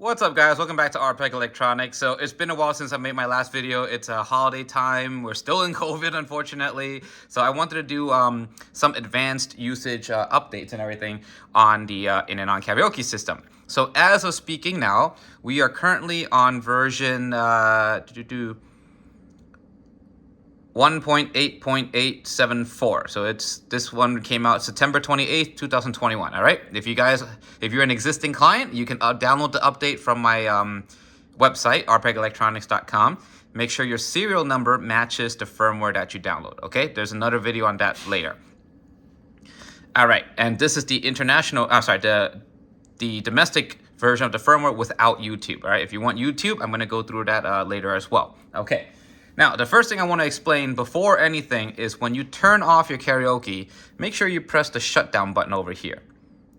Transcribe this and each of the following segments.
What's up, guys? Welcome back to RPEG Electronics. So it's been a while since I made my last video. It's a holiday time. We're still in COVID, unfortunately. So I wanted to do some advanced usage updates and everything on the Inandon Karaoke system. So as of speaking now, we are currently on version 1.8.874. So this one came out September 28th, 2021. All right. If you're an existing client, you can download the update from my website, rpegelectronics.com. Make sure your serial number matches the firmware that you download. Okay. There's another video on that later. All right. And this is the the domestic version of the firmware without YouTube. All right. If you want YouTube, I'm going to go through that later as well. Okay. Now, the first thing I want to explain before anything is when you turn off your karaoke, make sure you press the shutdown button over here,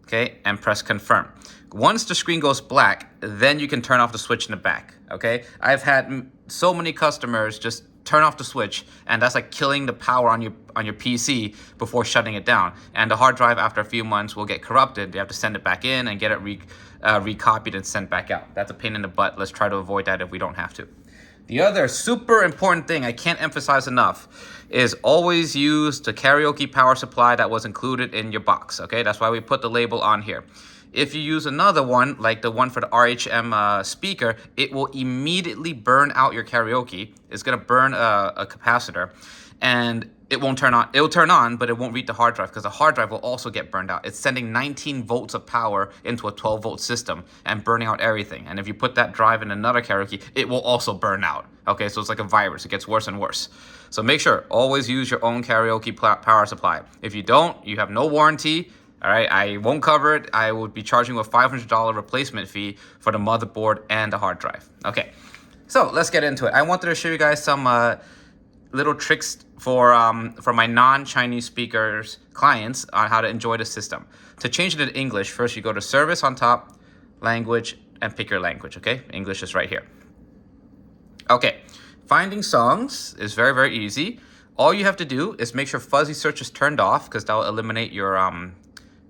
okay, and press confirm. Once the screen goes black, then you can turn off the switch in the back, okay? I've had so many customers just turn off the switch, and that's like killing the power on your PC before shutting it down. And the hard drive, after a few months, will get corrupted. They have to send it back in and get it recopied and sent back out. That's a pain in the butt. Let's try to avoid that if we don't have to. The other super important thing I can't emphasize enough is always use the karaoke power supply that was included in your box, okay? That's why we put the label on here. If you use another one, like the one for the RHM speaker, it will immediately burn out your karaoke. It's gonna burn a capacitor, and it won't turn on. It'll turn on, but it won't read the hard drive because the hard drive will also get burned out. It's sending 19 volts of power into a 12-volt system and burning out everything. And if you put that drive in another karaoke, it will also burn out. Okay, so it's like a virus. It gets worse and worse. So make sure, always use your own karaoke power supply. If you don't, you have no warranty. All right, I won't cover it. I will be charging you a $500 replacement fee for the motherboard and the hard drive. Okay, so let's get into it. I wanted to show you guys some little tricks for my non-Chinese speakers clients on how to enjoy the system. To change it to English, first you go to Service on top, Language, and pick your language, okay? English is right here. Okay, finding songs is very, very easy. All you have to do is make sure fuzzy search is turned off because that will eliminate your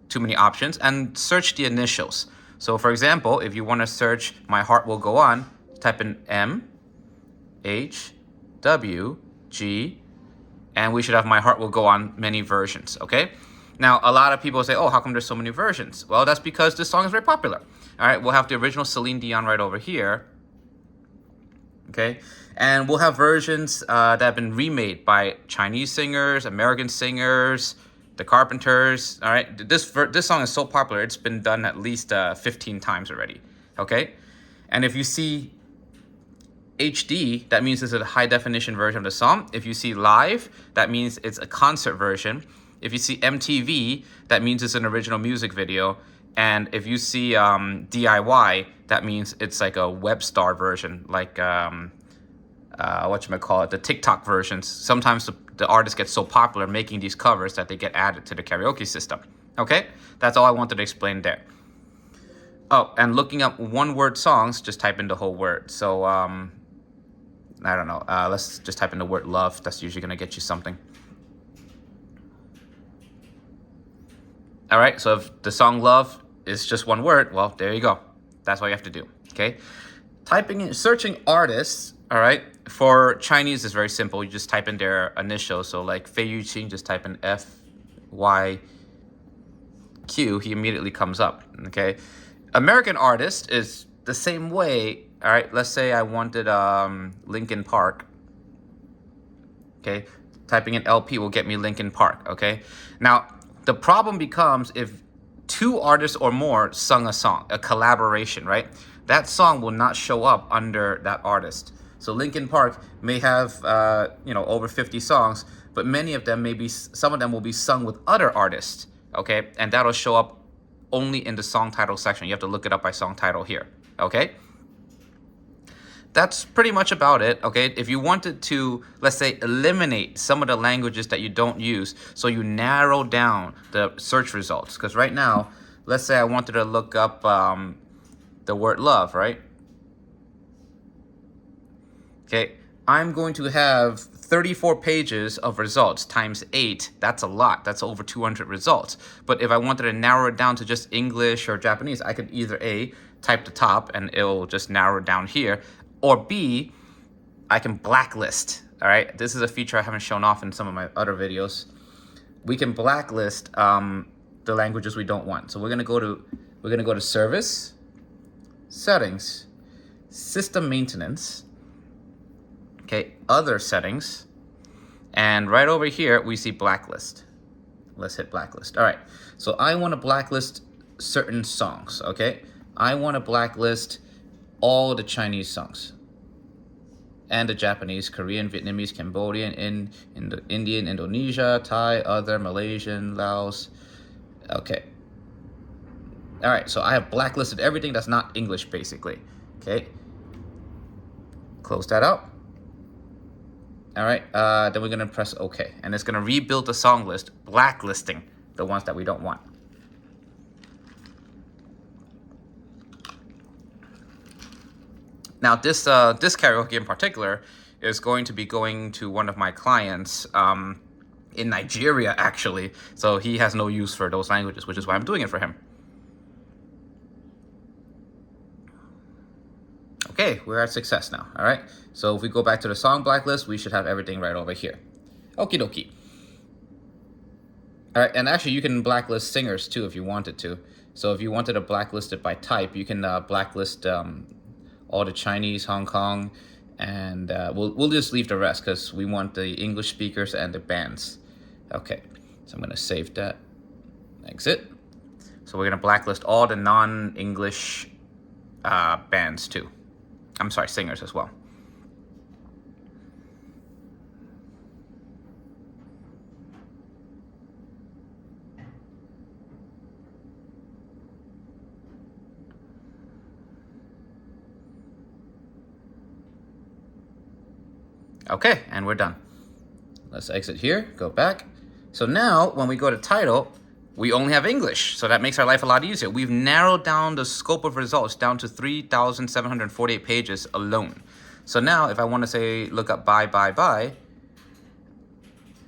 too many options, and search the initials. So for example, if you want to search My Heart Will Go On, type in M, H, W, G, and we should have My Heart Will Go On many versions, okay? Now, a lot of people say, oh, how come there's so many versions? Well, that's because this song is very popular. All right, we'll have the original Celine Dion right over here, okay? And we'll have versions that have been remade by Chinese singers, American singers, the Carpenters, all right? This song is so popular, it's been done at least 15 times already, okay? And if you see HD, that means it's a high definition version of the song. If you see live, that means it's a concert version. If you see MTV, that means it's an original music video. And if you see DIY, that means it's like a web star version, like whatchamacallit, the TikTok versions. Sometimes the artist gets so popular making these covers that they get added to the karaoke system. Okay, that's all I wanted to explain there. Oh, and looking up one-word songs, just type in the whole word. So I don't know. Let's just type in the word love. That's usually gonna get you something. All right, so if the song love is just one word, well, there you go. That's all you have to do, okay? Searching artists, all right, for Chinese is very simple. You just type in their initials. So like Fei Yuqing, just type in FYQ, he immediately comes up, okay? American artist is the same way, all right? Let's say I wanted Linkin Park, okay? Typing in LP will get me Linkin Park, okay? Now, the problem becomes if two artists or more sung a song, a collaboration, right? That song will not show up under that artist. So Linkin Park may have, over 50 songs, but many of them some of them will be sung with other artists, okay? And that'll show up only in the song title section. You have to look it up by song title here, okay? That's pretty much about it, okay? If you wanted to, let's say, eliminate some of the languages that you don't use, so you narrow down the search results. Because right now, let's say I wanted to look up the word love, right? Okay, I'm going to have 34 pages of results times 8. That's a lot. That's over 200 results. But if I wanted to narrow it down to just English or Japanese, I could either A, type the top and it'll just narrow down here. Or B, I can blacklist. All right, this is a feature I haven't shown off in some of my other videos. We can blacklist the languages we don't want. So we're gonna go to Service, Settings, System Maintenance, okay, Other Settings, and right over here we see Blacklist. Let's hit Blacklist. All right, so I want to blacklist certain songs. Okay, I want to blacklist all the Chinese songs and the Japanese, Korean, Vietnamese, Cambodian, Indian, Indonesia, Thai, other, Malaysian, Laos. Okay. All right, so I have blacklisted everything that's not English, basically. Okay. Close that out. All right, then we're gonna press OK, and it's gonna rebuild the song list, blacklisting the ones that we don't want. Now, this karaoke in particular is going to be going to one of my clients in Nigeria, actually. So he has no use for those languages, which is why I'm doing it for him. Okay, we're at success now, all right? So if we go back to the song blacklist, we should have everything right over here. Okie dokie. All right, and actually you can blacklist singers too if you wanted to. So if you wanted to blacklist it by type, you can blacklist all the Chinese, Hong Kong, and we'll just leave the rest because we want the English speakers and the bands. Okay, so I'm gonna save that, exit. So we're gonna blacklist all the non-English bands too. I'm sorry, singers as well. Okay, and we're done. Let's exit here, go back. So now when we go to title, we only have English. So that makes our life a lot easier. We've narrowed down the scope of results down to 3,748 pages alone. So now if I want to say, look up buy,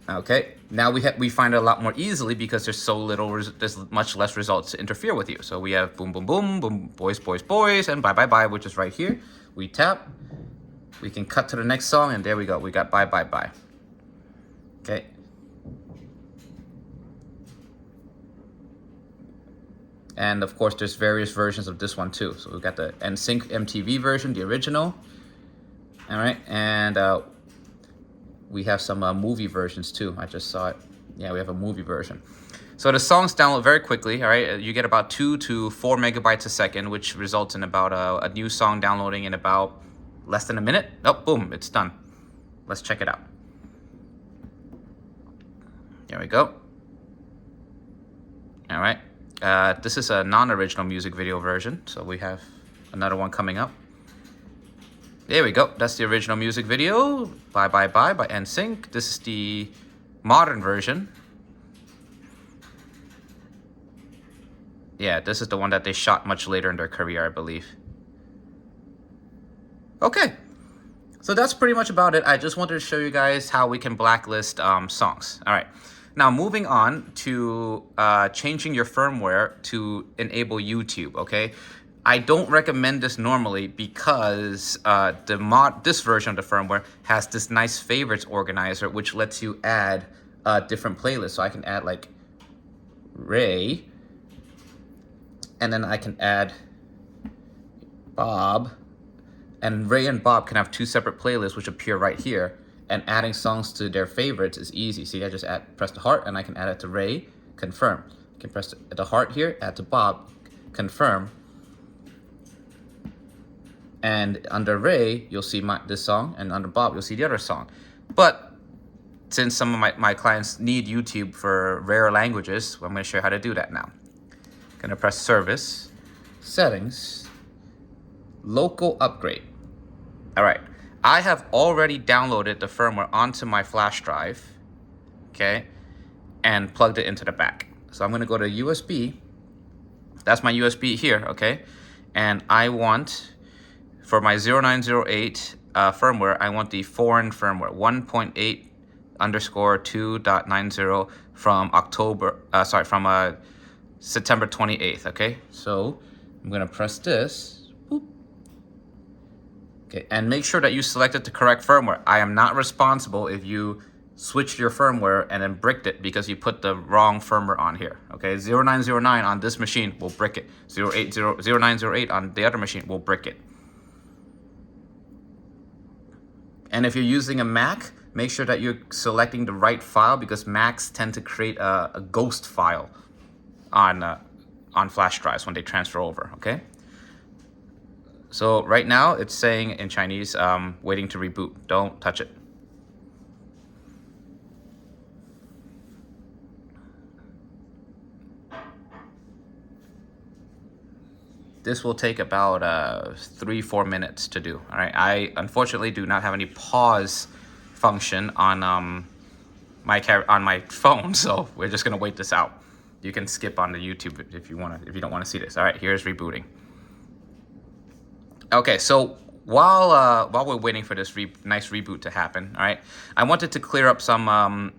okay, now we find it a lot more easily because there's much less results to interfere with you. So we have boom, boom, boom, boom, boys, boys, boys, and buy, which is right here. We tap. We can cut to the next song, and there we go. We got buy. Okay. And of course, there's various versions of this one too. So we've got the NSYNC MTV version, the original. All right, and we have some movie versions too. I just saw it. Yeah, we have a movie version. So the songs download very quickly. All right, you get about 2 to 4 megabytes a second, which results in about a new song downloading in about less than a minute. Oh, boom, it's done. Let's check it out. There we go. All right. This is a non-original music video version, so we have another one coming up. There we go. That's the original music video, Bye by NSYNC. This is the modern version. Yeah, this is the one that they shot much later in their career, I believe. Okay, so that's pretty much about it. I just wanted to show you guys how we can blacklist songs. All right. Now, moving on to changing your firmware to enable YouTube, okay? I don't recommend this normally because this version of the firmware has this nice favorites organizer, which lets you add different playlists. So I can add like Ray, and then I can add Bob, and Ray and Bob can have 2 separate playlists which appear right here. And adding songs to their favorites is easy. See, I just press the heart, and I can add it to Ray, confirm. I can press the heart here, add to Bob, confirm. And under Ray, you'll see this song, and under Bob, you'll see the other song. But since some of my clients need YouTube for rare languages, I'm going to show you how to do that now. I'm going to press Service, Settings, Local Upgrade. All right. I have already downloaded the firmware onto my flash drive, okay, and plugged it into the back. So I'm going to go to USB. That's my USB here, okay? And I want, for my 0908 firmware, I want the foreign firmware, 1.8_2.90 from September 28th, okay? So I'm gonna press this. Boop. Okay, and make sure that you selected the correct firmware. I am not responsible if you switched your firmware and then bricked it because you put the wrong firmware on here. Okay, 0909 on this machine will brick it. 0908 on the other machine will brick it. And if you're using a Mac, make sure that you're selecting the right file because Macs tend to create a ghost file on flash drives when they transfer over, okay? So right now it's saying in Chinese, waiting to reboot. Don't touch it. This will take about 3-4 minutes to do. All right. I unfortunately do not have any pause function on my phone, so we're just gonna wait this out. You can skip on the YouTube if you don't want to see this. All right. Here's rebooting. Okay. So while we're waiting for this nice reboot to happen, all right, I wanted to clear up some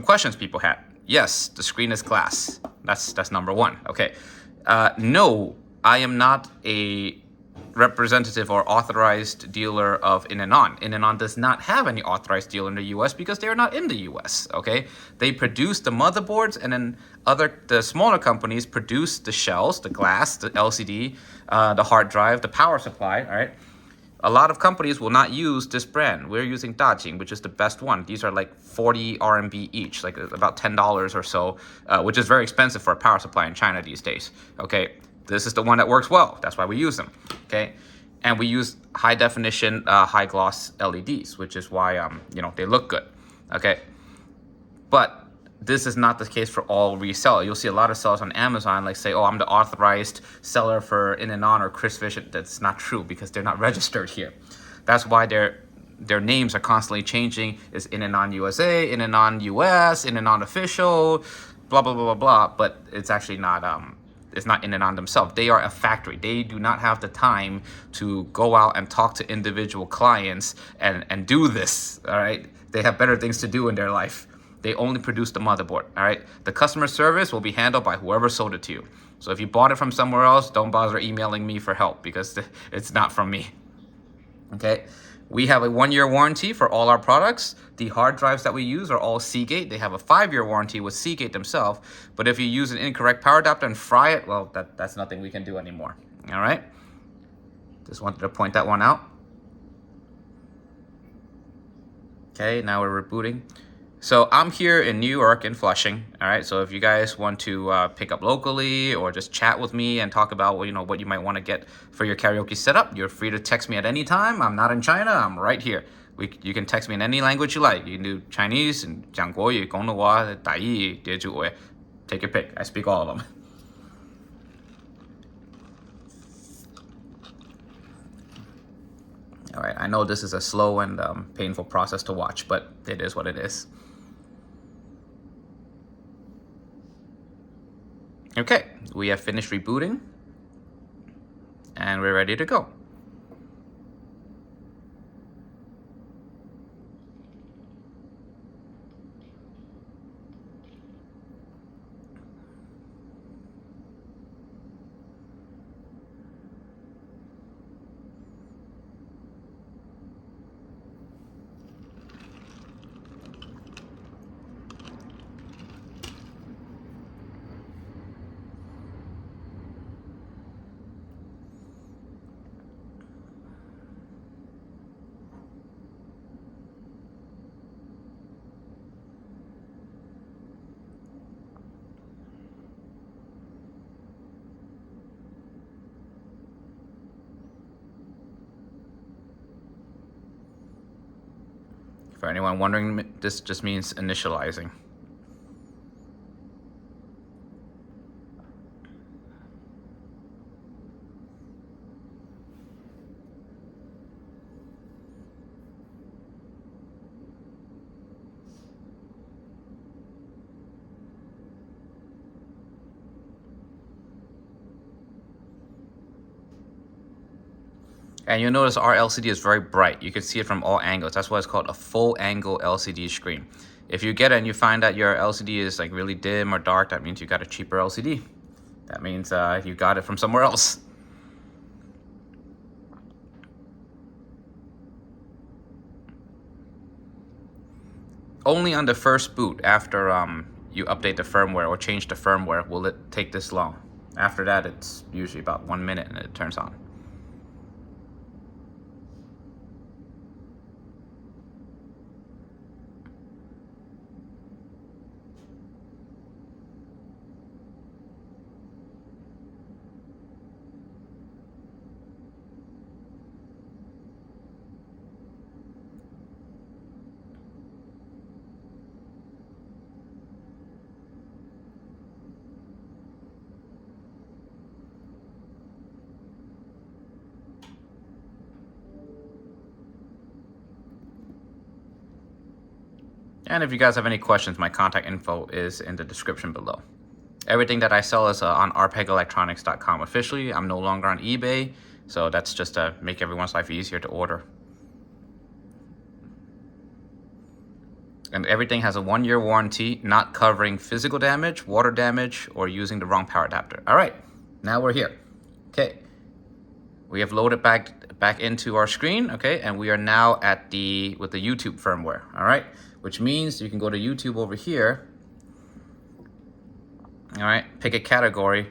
questions people had. Yes, the screen is glass. That's number one. Okay. No, I am not a representative or authorized dealer of Inandon. Inandon does not have any authorized dealer in the US because they are not in the US, okay? They produce the motherboards and then the smaller companies produce the shells, the glass, the LCD, the hard drive, the power supply, all right? A lot of companies will not use this brand. We're using Dajing, which is the best one. These are like 40 RMB each, like about $10 or so, which is very expensive for a power supply in China these days. Okay, this is the one that works well. That's why we use them. Okay, and we use high definition, high gloss LEDs, which is why they look good. Okay, but this is not the case for all resellers. You'll see a lot of sellers on Amazon like say, oh, I'm the authorized seller for Inandon or Chris Vision. That's not true because they're not registered here. That's why their names are constantly changing. It's Inandon USA, Inandon US, Inandon Official, blah, blah, blah, blah, blah. But it's actually not, it's not Inandon themselves. They are a factory. They do not have the time to go out and talk to individual clients and do this, all right? They have better things to do in their life. They only produce the motherboard, all right? The customer service will be handled by whoever sold it to you. So if you bought it from somewhere else, don't bother emailing me for help because it's not from me, okay? We have a 1-year warranty for all our products. The hard drives that we use are all Seagate. They have a 5-year warranty with Seagate themselves. But if you use an incorrect power adapter and fry it, well, that's nothing we can do anymore, all right? Just wanted to point that one out. Okay, now we're rebooting. So I'm here in New York in Flushing, all right? So if you guys want to pick up locally or just chat with me and talk about what you might want to get for your karaoke setup, you're free to text me at any time. I'm not in China, I'm right here. You can text me in any language you like. You can do Chinese and 讲国语, 广东话, 台语, Teochew. Take your pick. I speak all of them. All right, I know this is a slow and painful process to watch, but it is what it is. Okay, we have finished rebooting and we're ready to go. For anyone wondering, this just means initializing. And you'll notice our LCD is very bright. You can see it from all angles. That's why it's called a full angle LCD screen. If you get it and you find that your LCD is like really dim or dark, that means you got a cheaper LCD. That means you got it from somewhere else. Only on the first boot after you update the firmware or change the firmware will it take this long. After that, it's usually about 1 minute and it turns on. And if you guys have any questions, my contact info is in the description below. Everything that I sell is on rpegelectronics.com officially. I'm no longer on eBay, so that's just to make everyone's life easier to order. And everything has a 1-year warranty, not covering physical damage, water damage, or using the wrong power adapter. All right, now we're here. Okay, we have loaded back into our screen. Okay, and we are now with the YouTube firmware. All right, which means you can go to YouTube over here. All right, pick a category.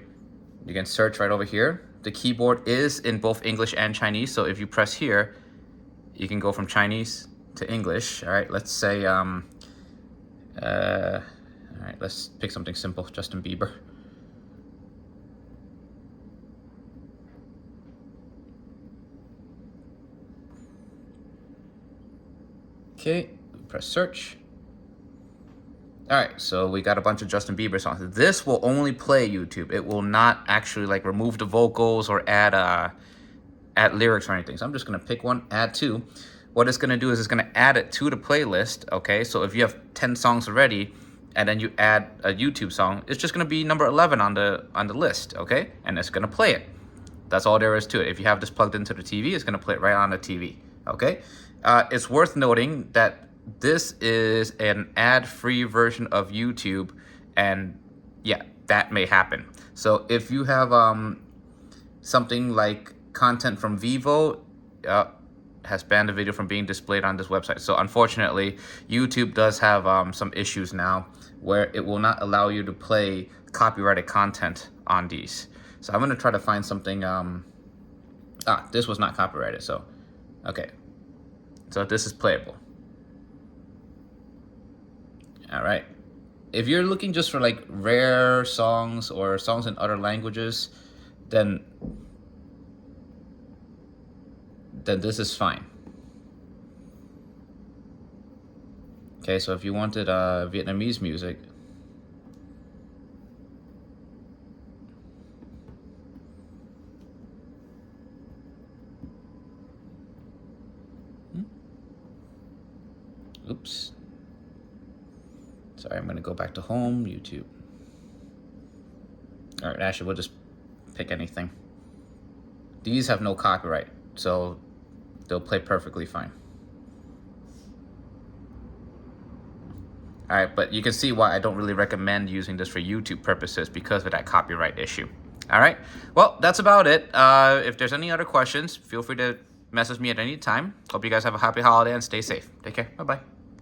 You can search right over here. The keyboard is in both English and Chinese, so if you press here, you can go from Chinese to English. All right, let's say, all right, let's pick something simple, Justin Bieber. Okay, press search. All right, so we got a bunch of Justin Bieber songs. This will only play YouTube. It will not actually like remove the vocals or add lyrics or anything. So I'm just gonna pick one, add to. What it's gonna do is it's gonna add it to the playlist, okay? So if you have 10 songs already, and then you add a YouTube song, it's just gonna be number 11 on the list, okay? And it's gonna play it. That's all there is to it. If you have this plugged into the TV, it's gonna play it right on the TV, okay? It's worth noting that this is an ad-free version of YouTube, and yeah, that may happen. So if you have something like content from Vivo, has banned the video from being displayed on this website. So unfortunately, YouTube does have some issues now where it will not allow you to play copyrighted content on these. So I'm gonna try to find something, this was not copyrighted, so, okay. So this is playable. All right. If you're looking just for like rare songs or songs in other languages, then this is fine. Okay, so if you wanted Vietnamese music, oops. Sorry, I'm gonna go back to home, YouTube. All right, actually, we'll just pick anything. These have no copyright, so they'll play perfectly fine. All right, but you can see why I don't really recommend using this for YouTube purposes because of that copyright issue. All right, well, that's about it. If there's any other questions, feel free to message me at any time. Hope you guys have a happy holiday and stay safe. Take care. Bye-bye.